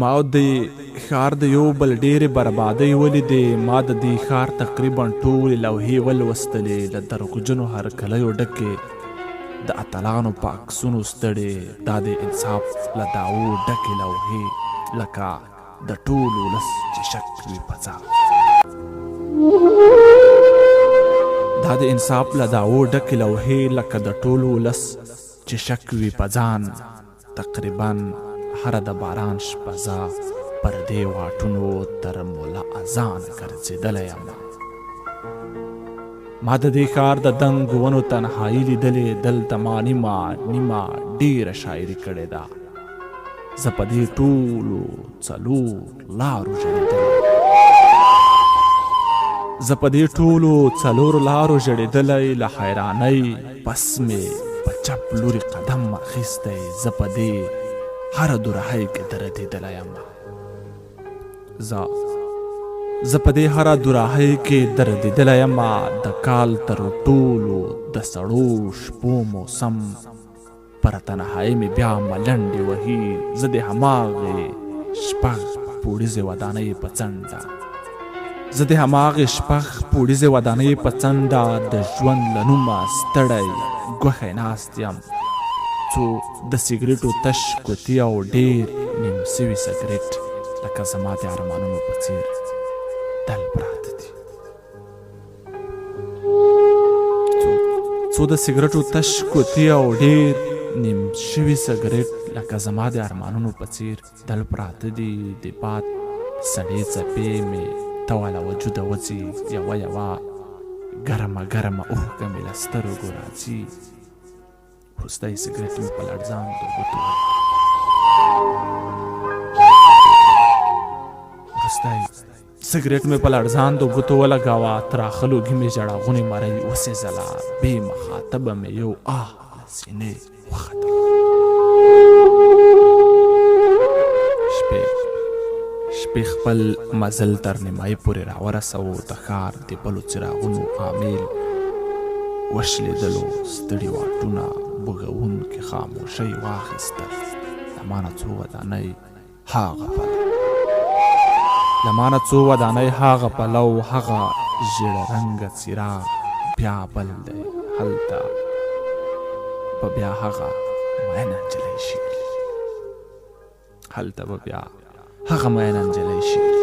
ما د ښار د یو بل ډېرې بربادۍ ولیدې. ما د دې ښار تقریبا ټولې لوحې ولوستلې، له درګوجنو هرکلیو ډکې، د اتلانو په عکسونو ستړې. دا د انصاف له دعوو ډکې لوحې، لکه د ټول ولس چې شک وي په ځان. دا د انصاف له دعوو ډکې لوحې، لکه د ټول ولس چې شک وي په ځان. تقریبا هره د باران شپه زه پر دې واټونو تر مولا اذان ګرځېدلی یم. ما د دې ښار د دنګو ونو تنهایي لیدلې. دلته ما نیمه ډېره شاعري کړې ده. زه په دې ټولو څلور لارو ژړېدلی. له حیرانۍ پس مې په چپ لوري قدم اخیستی. زه په دې هره دوراهۍ کې دردېدلی یم. زه په دې هره دوراهۍ کې دردېدلی یم. د کال تر ټولو د سړو شپو موسم پر تنهایۍ مې بیا ملنډې وهي. زه د هماغې شپږ پوړیزې ودانۍ په څنډه د ژوند له نومه ستړی ګوښی ناست یم. څو د سګرېټو تش کوتي او ډېر نیم سوي سګرېټ لکه زما د ارمانونو په څېر دل پراته دي. څو د سګرېټو تش کوتي او ډېر نیم شوي سګرېټ لکه زما د ارمانونو په څېر دل پراته دي. د باد سړې څپې مې توه له وجوده وځي. یوه ګرمه اوښکه مې له سترګو راځي. وروستی سګرېټ مې په لړزانده ګوتو ولګاوه. تراخه لوګي مې ژړاغونې مرۍ وسېزله. بې مخاطبه مې یو له سینې وخته. شپې خپل مزل تر نیمایي پورې راورسوو. د ښار د بلو څراغونو آمیل وشلېدلو. ستړي واټونه بوږوونکې خاموشۍ واخیستل. له مانه څو ودانۍ هاغه پلو، هغه ژېړه رنګه څراغ بیا بل دی. هلته به بیا هغه مینه نجلۍ شعر